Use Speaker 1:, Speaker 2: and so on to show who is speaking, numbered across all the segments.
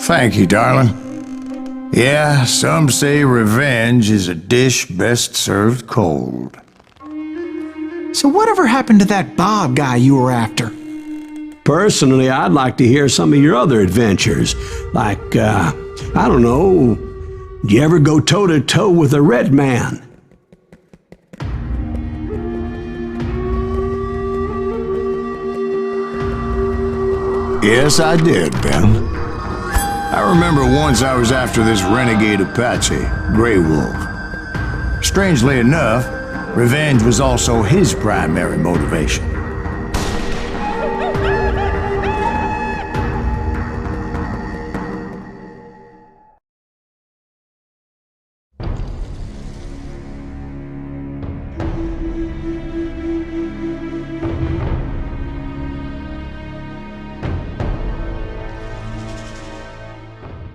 Speaker 1: Thank you, darling. Yeah, some say revenge is a dish best served cold.
Speaker 2: So whatever happened to that Bob guy you were after?
Speaker 3: Personally, I'd like to hear some of your other adventures. Like, I don't know, did you ever go toe-to-toe with a red man?
Speaker 1: Yes, I did, Ben. I remember once I was after this renegade Apache, Grey Wolf. Strangely enough, revenge was also his primary motivation.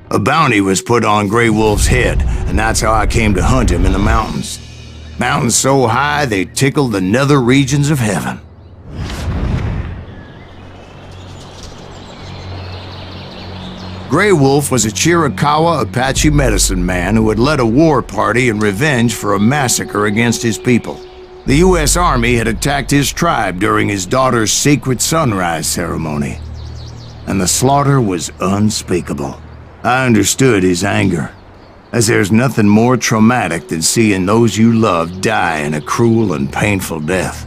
Speaker 1: A bounty was put on Grey Wolf's head, and that's how I came to hunt him in the mountains. Mountains so high they tickled the nether regions of heaven. Grey Wolf was a Chiricahua Apache medicine man who had led a war party in revenge for a massacre against his people. The U.S. Army had attacked his tribe during his daughter's sacred sunrise ceremony, and the slaughter was unspeakable. I understood his anger, as there's nothing more traumatic than seeing those you love die in a cruel and painful death.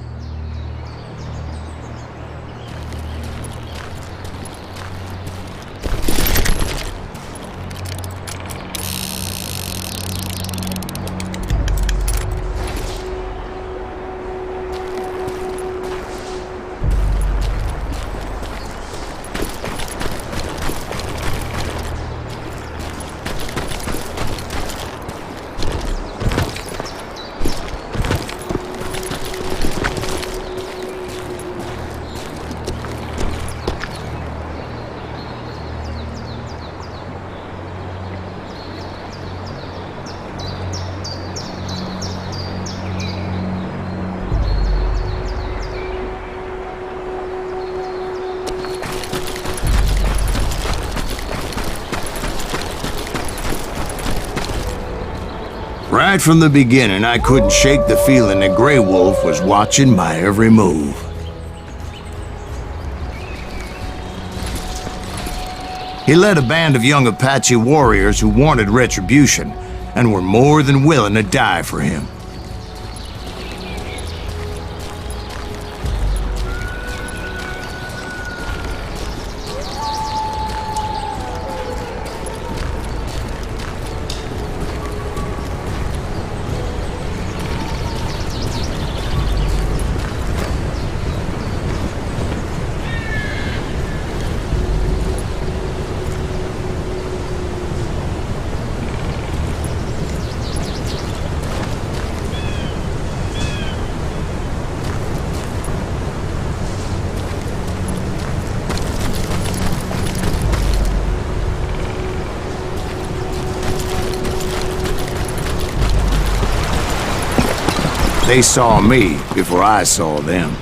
Speaker 1: Right from the beginning, I couldn't shake the feeling that Grey Wolf was watching my every move. He led a band of young Apache warriors who wanted retribution and were more than willing to die for him. They saw me before I saw them.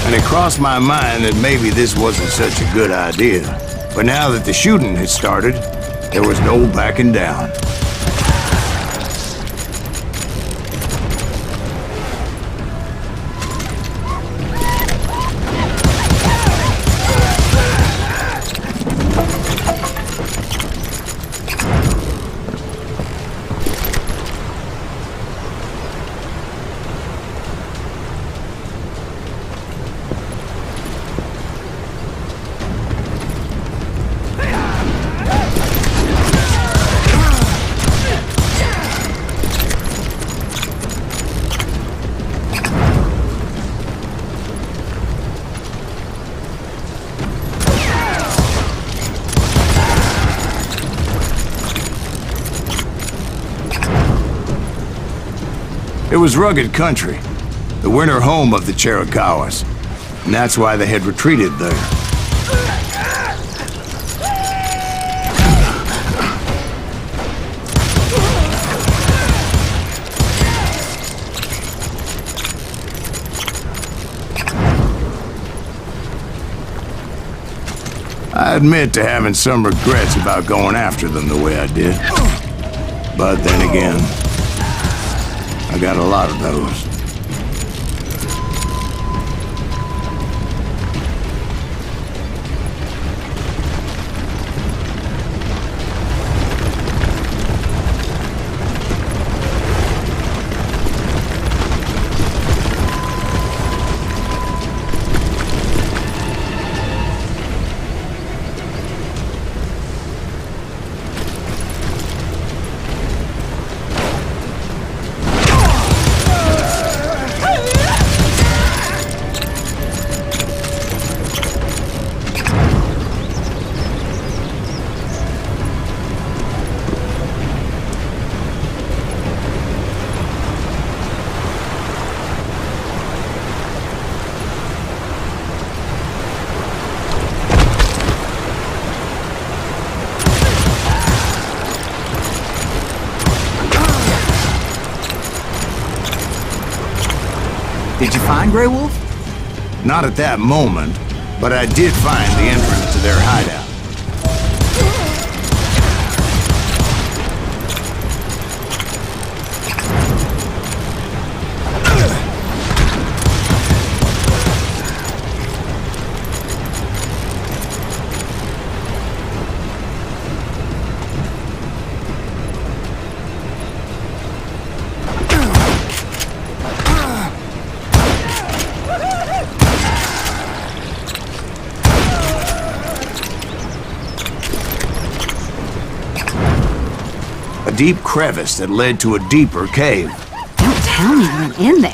Speaker 1: And it crossed my mind that maybe this wasn't such a good idea. But now that the shooting had started, there was no backing down. was rugged country, the winter home of the Chiricahuas, and that's why they had retreated there. I admit to having some regrets about going after them the way I did. But then again, I got a lot of those.
Speaker 2: Did you find Grey Wolf?
Speaker 1: Not at that moment, but I did find the entrance to their hideout. A deep crevice that led to a deeper cave.
Speaker 4: Don't tell me you went in there.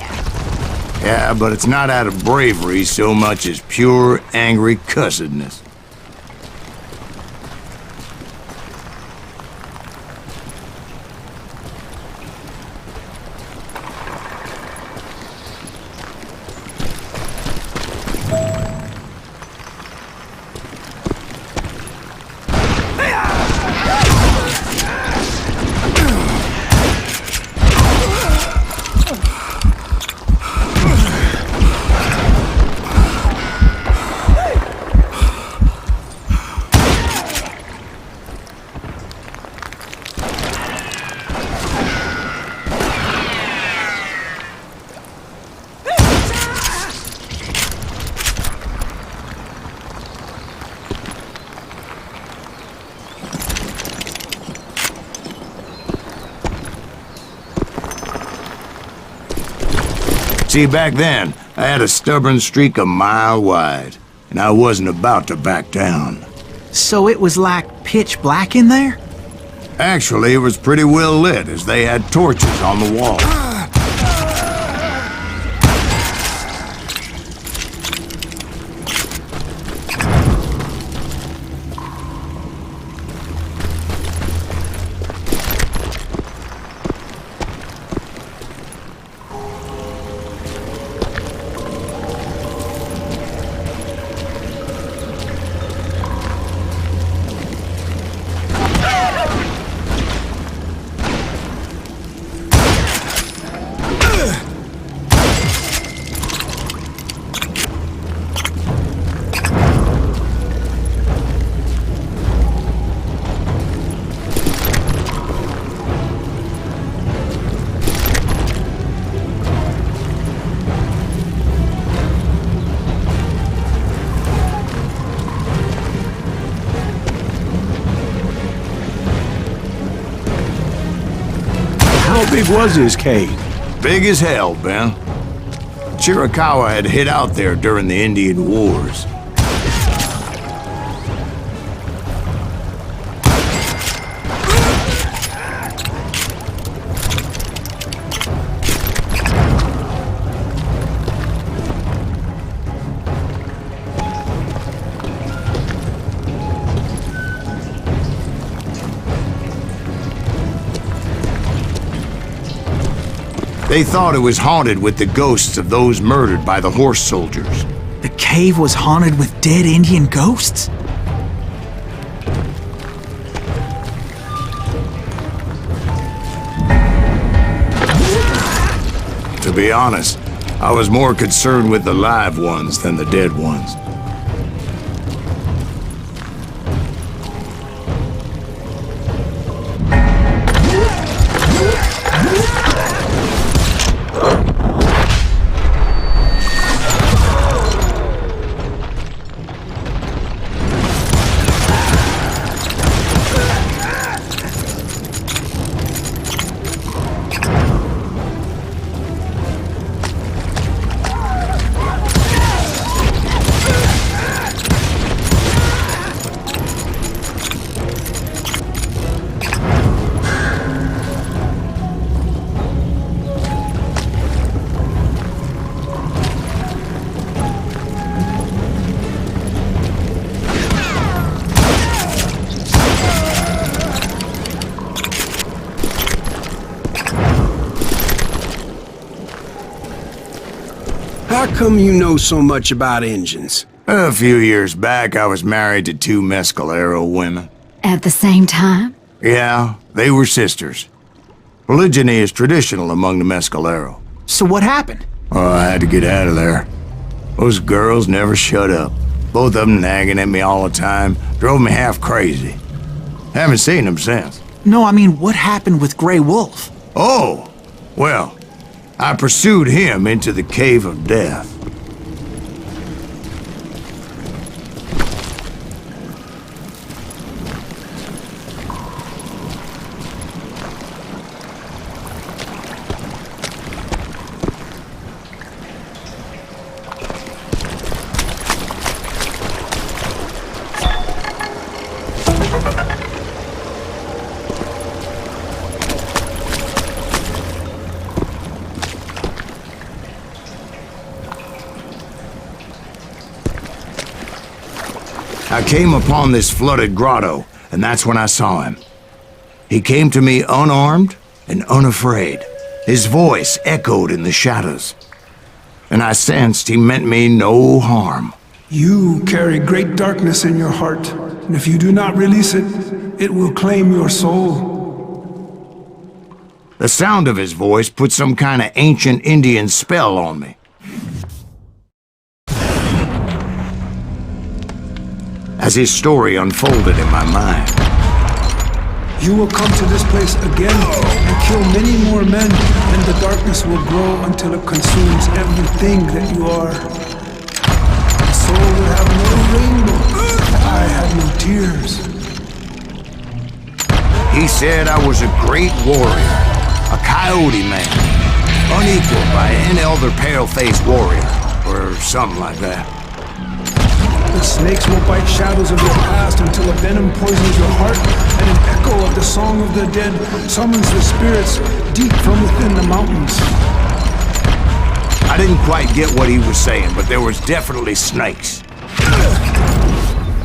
Speaker 1: Yeah, but it's not out of bravery so much as pure, angry cussedness. See, back then, I had a stubborn streak a mile wide, and I wasn't about to back down.
Speaker 2: So it was like pitch black in there?
Speaker 1: Actually, it was pretty well lit, as they had torches on the wall.
Speaker 3: How big was his cave?
Speaker 1: Big as hell, Ben. Chiricahua had hid out there during the Indian Wars. They thought it was haunted with the ghosts of those murdered by the horse soldiers.
Speaker 2: The cave was haunted with dead Indian ghosts?
Speaker 1: To be honest, I was more concerned with the live ones than the dead ones.
Speaker 5: How come you know so much about engines?
Speaker 1: A few years back, I was married to two Mescalero women.
Speaker 4: At the same time?
Speaker 1: Yeah, they were sisters. Polygyny is traditional among the Mescalero.
Speaker 2: So what happened?
Speaker 1: Oh, I had to get out of there. Those girls never shut up. Both of them nagging at me all the time. Drove me half crazy. Haven't seen them since.
Speaker 2: No, I mean, what happened with Grey Wolf?
Speaker 1: Oh, well, I pursued him into the Cave of Death. I came upon this flooded grotto, and that's when I saw him. He came to me unarmed and unafraid. His voice echoed in the shadows, and I sensed he meant me no harm.
Speaker 6: You carry great darkness in your heart, and if you do not release it, it will claim your soul.
Speaker 1: The sound of his voice put some kind of ancient Indian spell on me. As his story unfolded in my mind.
Speaker 6: You will come to this place again and kill many more men, and the darkness will grow until it consumes everything that you are. The soul will have no rainbow, the eye have no tears.
Speaker 1: He said I was a great warrior, a coyote man, unequaled by any other pale-faced warrior, or something like that.
Speaker 6: The snakes will bite shadows of your past until a venom poisons your heart, and an echo of the song of the dead summons the spirits deep from within the mountains.
Speaker 1: I didn't quite get what he was saying, but there was definitely snakes.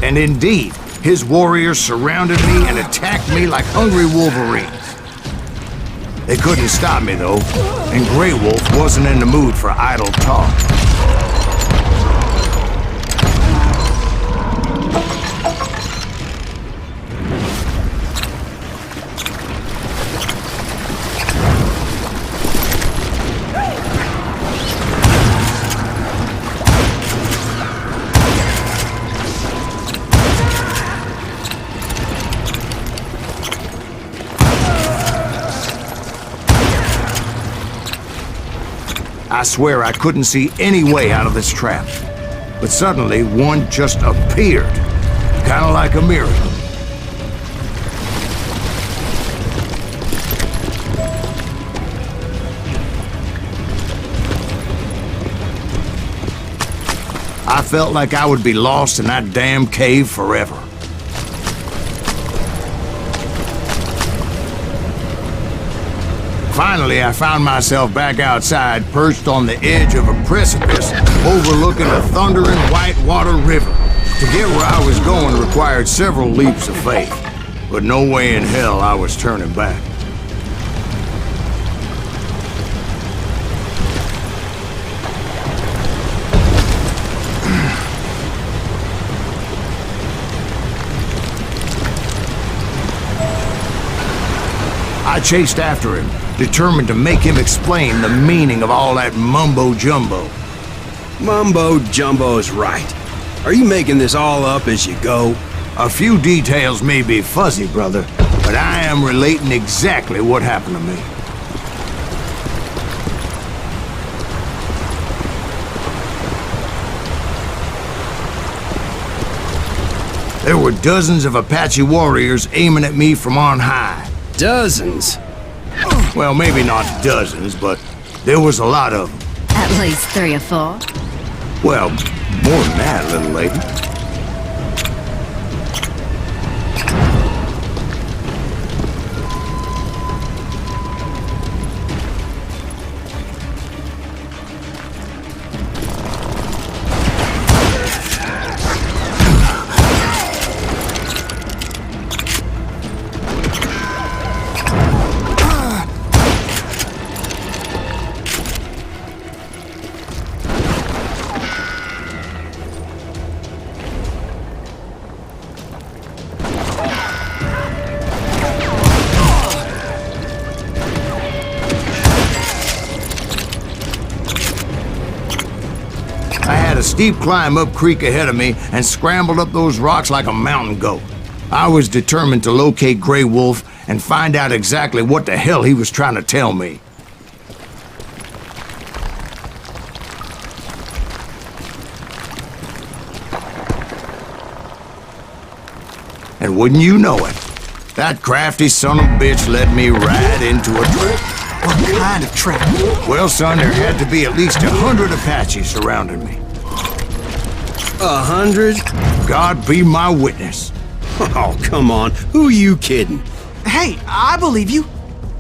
Speaker 1: And indeed, his warriors surrounded me and attacked me like hungry wolverines. They couldn't stop me, though, and Grey Wolf wasn't in the mood for idle talk. I swear I couldn't see any way out of this trap. But suddenly, one just appeared. Kind of like a miracle. I felt like I would be lost in that damn cave forever. Finally, I found myself back outside, perched on the edge of a precipice, overlooking a thundering whitewater river. To get where I was going required several leaps of faith, but no way in hell I was turning back. I chased after him, determined to make him explain the meaning of all that mumbo-jumbo.
Speaker 5: Mumbo-jumbo's right. Are you making this all up as you go?
Speaker 1: A few details may be fuzzy, brother, but I am relating exactly what happened to me. There were dozens of Apache warriors aiming at me from on high.
Speaker 5: Dozens?
Speaker 1: Well, maybe not dozens, but there was a lot of them.
Speaker 4: At least 3 or 4.
Speaker 1: Well, more than that, little lady. A steep climb up creek ahead of me and scrambled up those rocks like a mountain goat. I was determined to locate Grey Wolf and find out exactly what the hell he was trying to tell me. And wouldn't you know it, that crafty son of a bitch led me right into a trap.
Speaker 2: What kind of trap?
Speaker 1: Well, son, there had to be at least 100 Apaches surrounding me.
Speaker 5: 100?
Speaker 1: God be my witness.
Speaker 5: Oh, come on. Who are you kidding?
Speaker 2: Hey, I believe you.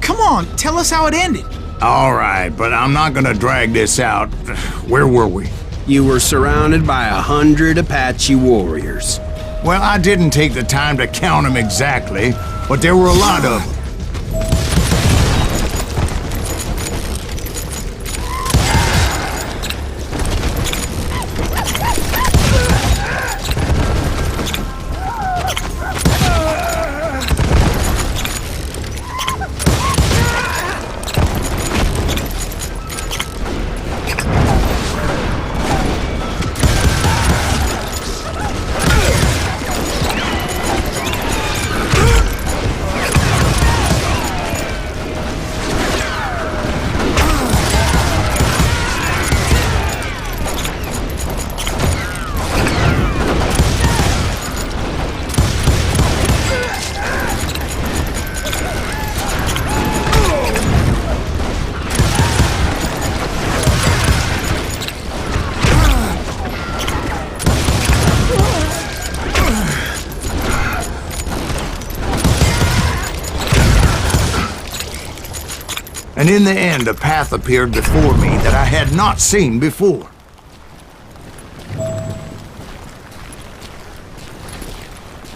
Speaker 2: Come on, tell us how it ended.
Speaker 1: All right, but I'm not gonna drag this out. Where were we?
Speaker 5: You were surrounded by 100 Apache warriors.
Speaker 1: Well, I didn't take the time to count them exactly, but there were a lot of them. And in the end, a path appeared before me that I had not seen before.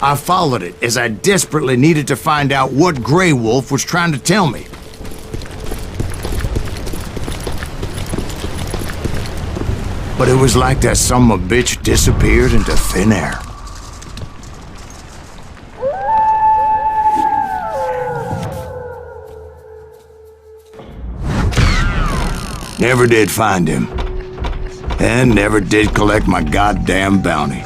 Speaker 1: I followed it as I desperately needed to find out what Grey Wolf was trying to tell me. But it was like that son of a bitch disappeared into thin air. Never did find him. And never did collect my goddamn bounty.